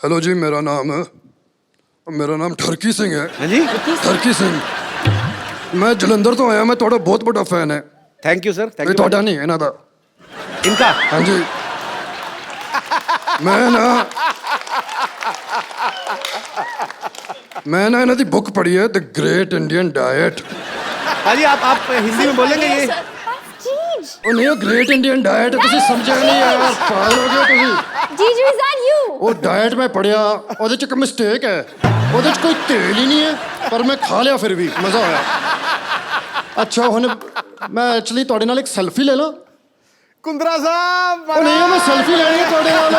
Hello जी, मेरा नाम ठरकी सिंह है। हाँ जी, ठरकी सिंह। मैं जलंधर तो आया, मैं थोड़ा बहुत बड़ा फैन है। थैंक यू सर, थैंक नहीं यू। थोड़ा नहीं है ना था। इनका हाँ जी। मैं ना इन्हों दी बुक पढ़ी है, द ग्रेट इंडियन डाइट। हाँ जी, आप हिंदी में बोलेंगे ये? ਉਹ ਨਹੀਂ, ਉਹ ਗ੍ਰੇਟ ਇੰਡੀਅਨ ਡਾਈਟ ਤੁਸੀਂ ਸਮਝਿਆ ਨਹੀਂ ਯਾਰ, ਪਾਗਲ ਹੋ ਗਏ ਤੁਸੀਂ। जीजू इज दैट यू? ਉਹ ਡਾਈਟ ਮੈਂ ਪੜਿਆ, ਉਹਦੇ ਚ ਇੱਕ ਮਿਸਟੇਕ ਹੈ, ਉਹਦੇ ਚ ਕੋਈ ਤੇਲ ਹੀ ਨਹੀਂ ਹੈ, ਪਰ ਮੈਂ ਖਾ ਲਿਆ ਫਿਰ ਵੀ ਮਜ਼ਾ ਆਇਆ। ਅੱਛਾ ਹੁਣ ਮੈਂ ਐਕਚੁਅਲੀ ਤੁਹਾਡੇ ਨਾਲ ਇੱਕ ਸੈਲਫੀ ਲੈ ਲਾਂ? कुंद्रा साहब ਉਹ ਨਹੀਂ, ਮੈਂ ਸੈਲਫੀ ਲੈਣੀ ਹੈ ਤੁਹਾਡੇ ਨਾਲ।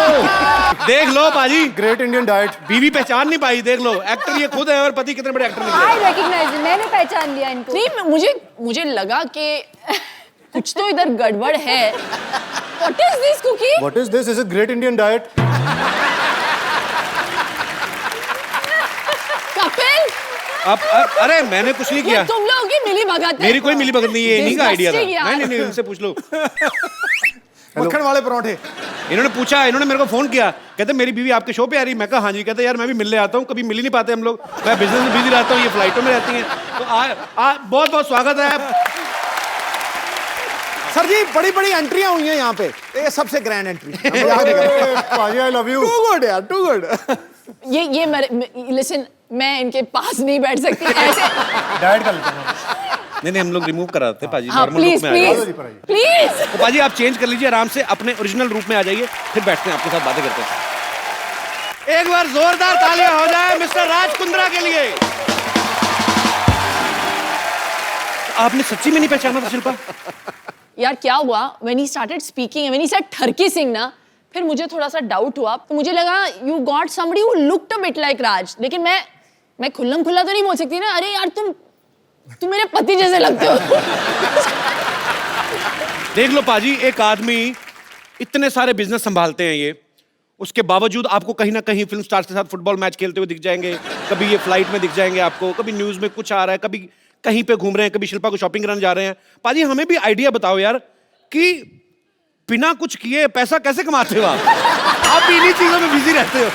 देख लो पाजी, ग्रेट इंडियन डाइट। बीवी पहचान नहीं पाई, देख लो एक्टर ये खुद है और पति कितने बड़े एक्टर निकले। आई रिकॉग्नाइज, मैंने पहचान लिया इनको। नहीं, मुझे लगा कि कुछ तो इधर गड़बड़ है। What is this cookie? What is this? Is it great Indian diet? Kapil, अब अरे मैंने कुछ नहीं ये किया, तुम लोगों की मिली भगत है। मेरी कोई मिली भगत नहीं है, इन्हीं का आइडिया था। Disgusting यार। नहीं, इनसे पूछ लो। मक्खन वाले पराठे। इन्होंने पूछा, इन्होंने मेरे को फोन किया, कहते मेरी बीवी आपके शो पे आ रही। मैं कहा हाँ जी। कहते यार मैं भी मिलने आता हूँ, कभी मिल ही नहीं पाते हम लोग, मैं बिजनेस में बिजी रहता हूँ, ये फ्लाइटों में रहती हैं। तो बहुत बहुत स्वागत है। सर जी बड़ी बड़ी एंट्रियां हुई हैं यहाँ पे, ये सबसे ग्रैंड एंट्री। पाजी I love you. Too good यार, टू गुड। ये लिसन, मैं इनके पास नहीं बैठ सकती ऐसे। डाइट कर लेते हैं। नहीं हम लोग रिमूव करा देते पाजी, हाँ नॉर्मल प्लीज रूप में आ जाओ। Please please. तो पाजी आप चेंज कर लीजिए आराम से, अपने ओरिजिनल रूप में आ जाइए, फिर बैठते हैं आपके साथ बातें करते हैं। एक बार जोरदार तालियां हो जाए मिस्टर राज कुंद्रा के लिए। आपने सच्ची में नहीं पहचाना था शिल्पा? यार क्या हुआ, when he started speaking, when he said ठरकी Singh ना, फिर मुझे थोड़ा सा डाउट हुआ। तो मुझे लगा you got somebody who looked a bit like Raj, लेकिन मैं खुल्लम खुल्ला तो नहीं बोल सकती ना, अरे यार तुम मेरे पति जैसे लगते हो। देख लो पाजी, एक आदमी इतने सारे बिजनेस संभालते हैं ये, उसके बावजूद आपको कहीं ना कहीं फिल्म स्टार्स के साथ फुटबॉल मैच खेलते हुए दिख जाएंगे, कभी ये फ्लाइट में दिख जाएंगे आपको, कभी न्यूज में कुछ आ रहा है, कभी कहीं पे घूम रहे हैं, कभी शिल्पा को शॉपिंग कराने जा रहे हैं। पाजी हमें भी आइडिया बताओ यार कि बिना कुछ किए पैसा कैसे कमाते हो आप भी इन्हीं चीजों में बिजी रहते हो।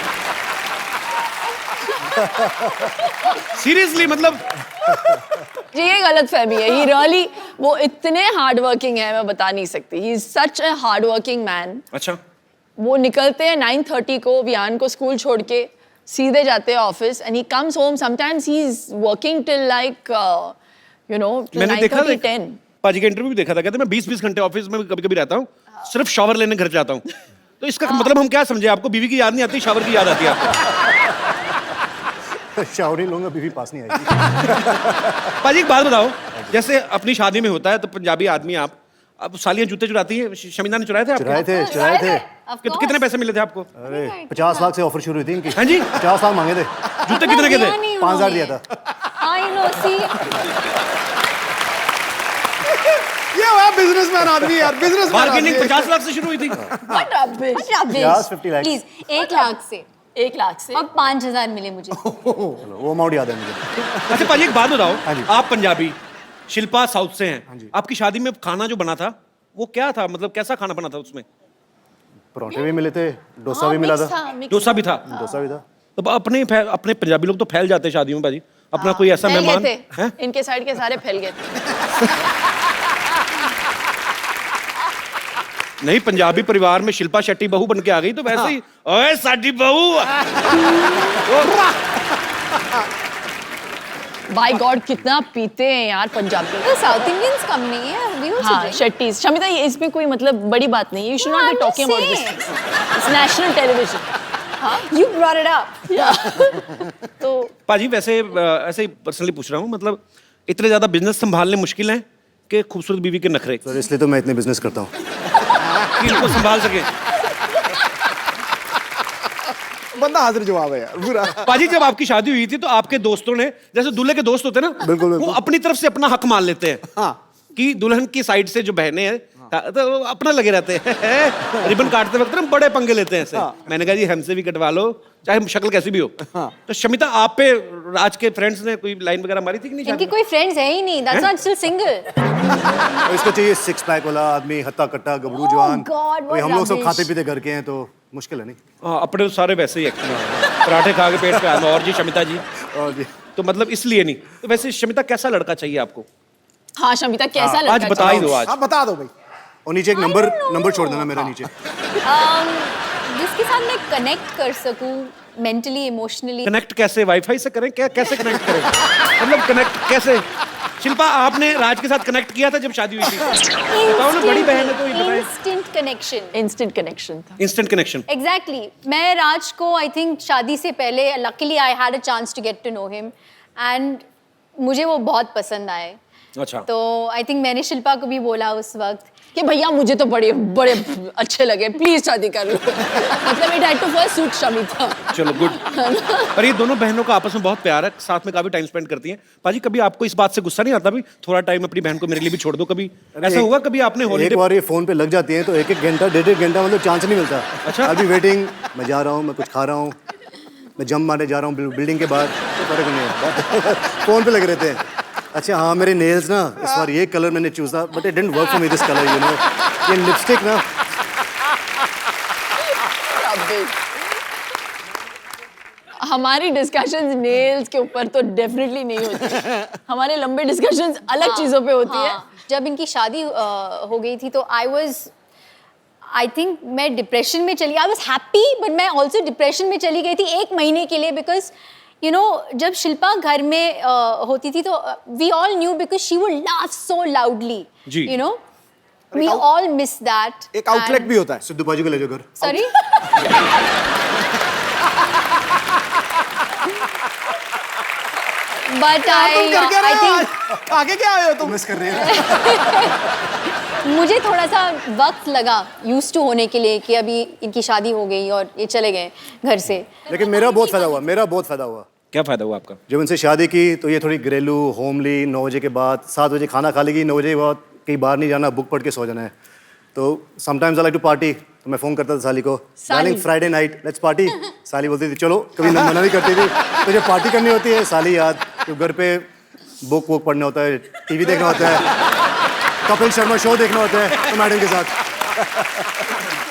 सीरियसली मतलब ये गलत फहमी है। ही रियली, वो इतने हार्ड वर्किंग है, मैं बता नहीं सकती। He is such a hard working man. अच्छा, वो निकलते हैं 9:30 को वियान को स्कूल छोड़ के, सीधे जाते हैं office, and he comes home sometimes he is working till like you know मैंने देखा 10। पाजी का इंटरव्यू भी देखा था, कहते मैं 20-20 घंटे ऑफिस में कभी कभी रहता हूँ, सिर्फ शावर लेने घर जाता हूँ। तो इसका मतलब हम क्या समझे? आपको बीवी की याद नहीं आती, शावर की याद आती है आपको? शावर ही लूंगा, बीवी पास नहीं आएगी। पाजी एक बात बताओ, जैसे अपनी शादी में होता है तो पंजाबी आदमी आप, अब सालियां जूते चुराती है, शमीना ने चुराए थे आपको? चुराए थे। तो कितने पैसे मिले थे आपको? अरे 50 लाख से ऑफर शुरू हुई थी इनकी। हाँ जी, 50 लाख मांगे थे, जूते कितने के थे? 5000 दिया था। आई नो, सी ये हुआ बिजनेसमैन आदमी यार, बिजनेसमैन। बार्गेनिंग 50 लाख से शुरू हुई थी। What rubbish। 50 lakh. Please 1 lakh से 1 लाख से और 5000 मिले मुझे। चलो वो अमाउंट याद है मुझे। अच्छा पाजी एक बात बताओ, हाँ जी। आप पंजाबी, शिल्पा साउथ से हैं, हाँ जी। आपकी शादी में खाना जो बना था वो क्या था? मतलब कैसा खाना बना था उसमें? पराठे भी मिले थे, डोसा भी मिला था। डोसा भी था। डोसा भी था। तो अपने पंजाबी लोग तो फैल जाते हैं शादियों में पाजी, अपना कोई ऐसा फैल मेहमान गए थे। है? इनके साइड के सारे फैल गए थे। नहीं, पंजाबी परिवार में शिल्पा शेट्टी बहू बन के आ गई तो वैसे ही, ओए साडी बहू। बाय गॉड कितना पीते हैं यार पंजाबी। तो साउथ इंडियंस कम नहीं है, we also हाँ drink. शेट्टीज। शमिता, ये इसमें कोई मतलब बड़ी बात नहीं है। You should not be I'm talking just about saying. This. It's national television. You brought it up. तो पाजी वैसे ऐसे ही पर्सनली पूछ रहा हूँ, मतलब इतने ज्यादा बिजनेस संभालने मुश्किल है कि खूबसूरत बीवी के नखरे सर इसलिए तो मैं इतने बिजनेस करता हूँ। कि इनको संभाल सके। बंदा हाजिर जवाब है यार पूरा। पाजी जब आपकी शादी हुई थी तो आपके दोस्तों ने, जैसे दूल्हे के दोस्त होते हैं ना, बिल्कुल, वो बिल्कुल। अपनी तरफ से अपना हक मान लेते हैं हाँ। कि दुल्हन की साइड से जो बहनें हैं तो वो अपना लगे रहते हैं। रिबन काटते वक्त ना बड़े पंगे लेते हैं ऐसे। मैंने कहा जी हमसे भी कटवा लो, चाहे शक्ल कैसी भी हो। तो शमिता, आप पे राज के फ्रेंड्स ने कोई लाइन वगैरह मारी थी कि नहीं? इनकी कोई फ्रेंड्स है ही नहीं, दैट्स व्हाई स्टिल सिंगल। और इसको चाहिए सिक्स पैक वाला आदमी, हत्ता कट्टा गबरू जवान। God, what वही हम लोग सब rubbish. खाते पीते घर के हैं तो मुश्किल है नहीं। हाँ, अपने तो सारे वैसे ही एक्चुअली पराठे खा के पेट पे आना। और जी शमिता जी, और जी तो मतलब इसलिए नहीं। तो वैसे शमिता कैसा लड़का चाहिए आपको? हाँ शमिता, कैसा लड़का आज बता ही दो आज। आप बता दो भाई। और नीचे एक नंबर छोड़ देना मेरा नीचे। जिसके साथ मैं कनेक्ट कर सकूं मेंटली, इमोशनली। कनेक्ट कैसे? वाईफाई से करें क्या? कैसे कनेक्ट करें? मतलब कनेक्ट कैसे? शिल्पा, आपने राज के साथ कनेक्ट किया था जब शादी हुई थी? बताओ ना, बड़ी बहन है तो ये बताएं। Instant connection. इंस्टेंट कनेक्शन था। Instant connection. एग्जैक्टली मैं राज को आई थिंक शादी से पहले luckily I had a chance to get to know him and मुझे वो बहुत पसंद आए। अच्छा। तो आई थिंक मैंने शिल्पा को भी बोला उस वक्त कि भैया मुझे तो बड़े बड़े अच्छे लगे, प्लीज शादी कर लो। मतलब it had to first suit Shamita. चलो गुड। पर ये दोनों बहनों का आपस में बहुत प्यार है, साथ में काफी टाइम स्पेंड करती हैं। पाजी, कभी आपको इस बात से गुस्सा नहीं आता भी थोड़ा टाइम अपनी बहन को मेरे लिए भी छोड़ दो? कभी ऐसा होगा? कभी आपने एक हॉलीडे बार ये फोन पे लग जाती है तो एक घंटा 1.5 घंटा मतलब चांस नहीं मिलता। अच्छा। अभी वेटिंग, मैं जा रहा हूँ, मैं कुछ खा रहा हूँ, मैं जंप मारने जा रहा हूँ बिल्डिंग के बाद, तो फर्क नहीं है। फोन पे लगे रहते हैं। अच्छा हाँ, मेरे नेल्स ना इस बार ये कलर मैंने चूज था but it didn't work for me this colour, you know. ये लिपस्टिक ना, हमारी डिस्कशंस नेल्स के ऊपर तो डेफिनेटली नहीं होती। हमारे लंबे डिस्कशंस अलग चीजों पे होती है। जब इनकी शादी हो गई थी तो आई थिंक मैं डिप्रेशन में चली, आई वॉज हैप्पी बट मैं ऑल्सो डिप्रेशन में चली गई थी 1 महीने के लिए बिकॉज यू नो जब शिल्पा घर में होती थी तो we all knew because she would laugh so loudly, जी। You know we all miss that. एक आउटलेट भी होता है। सिद्धू बाजू को ले जाओ घर। सॉरी बट तुम आई करके रहे हो थिंक आज। आगे क्या आए हो तुम? मिस कर रहे हैं। मुझे थोड़ा सा वक्त लगा यूज टू होने के लिए कि अभी इनकी शादी हो गई और ये चले गए घर से। लेकिन मेरा बहुत फायदा हुआ, मेरा बहुत फायदा हुआ। क्या फायदा हुआ आपका? जब उनसे शादी की तो ये थोड़ी घरेलू, होमली, 9 बजे के बाद 7 बजे खाना खा लेगी, 9 बजे के बाद कहीं बाहर नहीं जाना, बुक पढ़ के सो जाना है। तो sometimes I like to party, तो मैं फ़ोन करता था साली को, darling Friday night let's party. साली बोलती थी चलो, कभी मना नहीं करती थी। तो जब पार्टी करनी होती है साली याद, तो घर पे बुक वुक पढ़ना होता है, टीवी देखना होता है, कपिल शर्मा शो देखना होता है तो मैडम के साथ।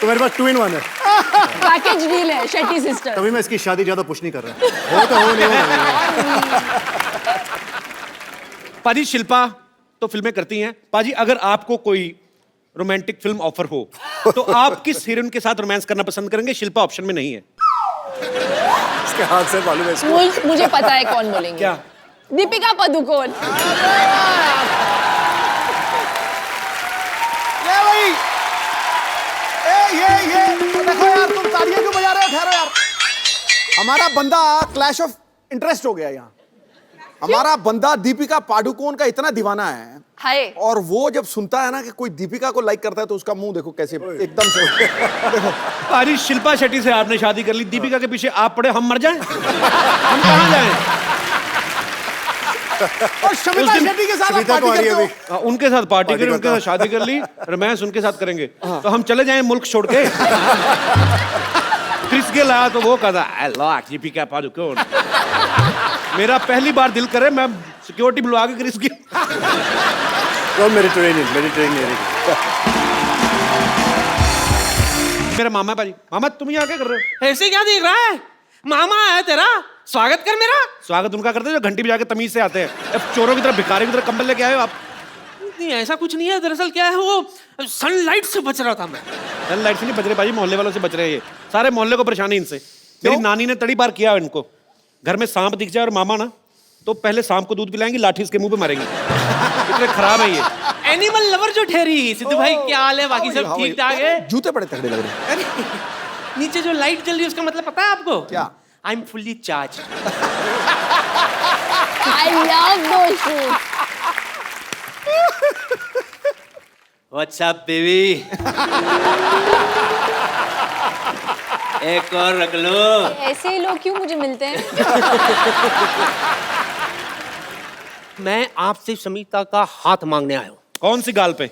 तो मेरे पास 2 in 1 है। पैकेज डील है शेट्टी सिस्टर। तभी मैं इसकी शादी ज़्यादा पुश नहीं कर रहा। हो तो हो, नहीं हो। पाजी, शिल्पा तो फिल्में करती हैं। पाजी, अगर आपको कोई रोमांटिक फिल्म ऑफर हो तो आप किस हीरोइन के साथ रोमांस करना पसंद करेंगे? शिल्पा ऑप्शन में नहीं है। इसके हाथ से मालूम है इसको। मुझे पता है कौन बोलेंगे। क्या? दीपिका पादुकोण। ये भाई, ये देखो यार, तुम तालियां क्यों बजा रहे हो? ठहरो यार, हमारा बंदा क्लैश ऑफ इंटरेस्ट हो गया यहाँ। हमारा बंदा दीपिका पादुकोण का इतना दीवाना है, हाय। और वो जब सुनता है ना कि कोई दीपिका को लाइक करता है तो उसका मुंह देखो कैसे एकदम से देखो। पाजी, शिल्पा शेट्टी से आपने शादी कर ली, दीपिका के पीछे आप पड़े, हम मर जाएं? हम कहाँ जाएं? और शमिता शेट्टी के साथ आप शमिता को पार्टी आ रही है करते हो। अभी। उनके साथ पार्टी करी, करता उनके साथ शादी कर ली, रोमांस उनके साथ करेंगे तो हम चले जाएं मुल्क छोड़ के? क्रिस गेल आया तो वो कहता आई लाइक दीपिका पादुकोण। मेरा पहली बार दिल करे मैं सिक्योरिटी बुलवा के क्रिस गेल। और मेडिटेरेनियन। मेरा मामा है पाजी। मामा, तुम यहाँ क्या कर रहे हो? ऐसे क्या देख रहा है? मामा आया तेरा, स्वागत कर मेरा। स्वागत उनका करते हैं जो घंटी बजा के तमीज से आते हैं। अब चोरों की तरह, भिखारी की तरह कंबल लेके आए हो आप। नहीं, ऐसा कुछ नहीं है। दरअसल क्या है, वो सनलाइट से बच रहा था मैं। लाइट से नहीं बच रहे पाजी, मोहल्ले वालों से बच रहे हैं। ये सारे मोहल्ले को परेशानी इनसे। मेरी नानी ने तड़ी बार किया इनको, घर में सांप दिख जाए और मामा ना, तो पहले सांप को दूध पिलाएंगी, लाठी इसके मुंह पे मारेंगी। इतने खराब है ये। एनिमल लवर जो ठहरी। सिद्धू भाई क्या हाल है? बाकी सब ठीक ठाक है? जूते बड़े तगड़े लग रहे हैं। नीचे जो लाइट जल रही है उसका मतलब पता है आपको? क्या? I am fully charge. I love those shoes. What's up baby? एक और रख लो। ऐसे लोग क्यों मुझे मिलते हैं? मैं आपसे समीता का हाथ मांगने आया हूँ। कौन सी गाल पे?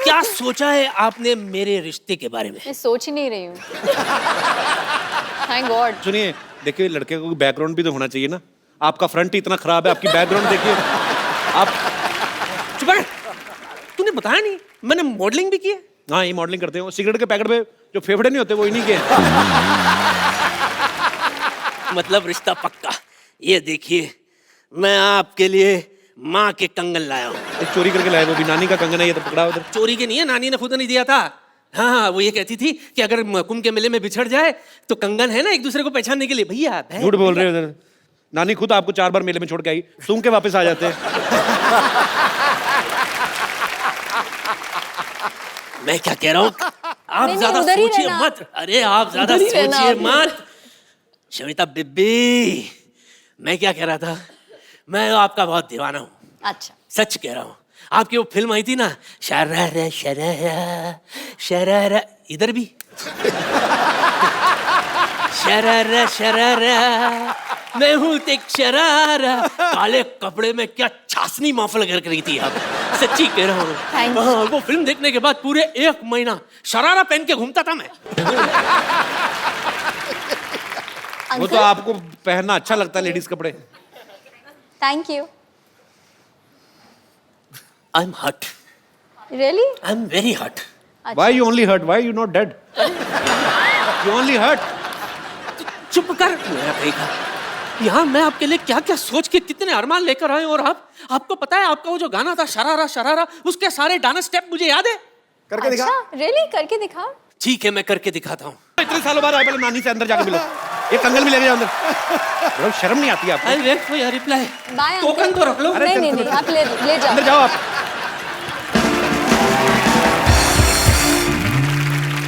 क्या सोचा है आपने मेरे रिश्ते के बारे में? मैं सोच ही नहीं रही हूँ। Thank God. सुनिए, देखिए लड़के को बैकग्राउंड भी तो होना चाहिए ना। आपका फ्रंट ही इतना खराब है, आपकी बैकग्राउंड देखिए। आप चुप कर। तूने बताया नहीं मैंने मॉडलिंग भी की है। हाँ, ये मॉडलिंग करते हो। सिगरेट के पैकेट पे जो फेफड़े नहीं होते वो इन्हीं के हैं। मतलब रिश्ता पक्का। ये देखिए, मैं आपके लिए माँ के कंगन लाया हूँ। एक चोरी करके लाए, वो भी नानी का कंगन है, ये तो पकड़ा उधर। चोरी के नहीं है, नानी ने खुद नहीं दिया था। हाँ, वो ये कहती थी कि अगर कुंभ के मेले में बिछड़ जाए तो कंगन है ना, एक दूसरे को पहचानने के लिए। भैया झूठ बोल रहे हो उधर। नानी खुद आपको 4 बार मेले में छोड़ के आई, सूंघ के वापस आ जाते हैं। मैं क्या कह रहा हूँ, आप नहीं, ज्यादा उधर ही सोचिए रहना। मत। अरे आप ज्यादा उधर ही रहना सोचिए आप। मत। शमिता बेबी, मैं क्या कह रहा था, मैं आपका बहुत दीवाना हूँ। अच्छा। सच कह रहा हूँ। आपकी वो फिल्म आई थी ना, शरारा शरारा शरारा, इधर भी शरारा शरारा, मैं हूँ एक शरारा। काले कपड़े में क्या छासनी माफल कर रही थी आप। सच्ची कह रहा हूँ। Thank you. हाँ, वो फिल्म देखने के बाद पूरे 1 महीना शरारा पहन के घूमता था मैं। वो तो आपको पहनना अच्छा लगता है, लेडीज कपड़े। Thank you. आई एम हट। रियली? आई एम वेरी हट। Why you only hurt? Why you not dead? You only hurt. चुप कर। मेरा कहेगा, यहाँ मैं आपके लिए क्या क्या सोच के कितने अरमान लेकर आए, और आपको पता है आपका वो जो गाना था शरारा शरारा, उसके सारे डांस स्टेप मुझे याद है। करके दिखा। अच्छा, रियली? करके दिखाओ। ठीक है, मैं करके दिखाता हूँ। इतने सालों बाद आए, पहले नानी से अंदर जाके मिलो। ये कंगन भी लेके जाओ अंदर। बड़ा शर्म नहीं आती आपको? I wait for your reply. Bye token तो रख लो। नहीं, आप ले जाओ। अंदर जाओ आप।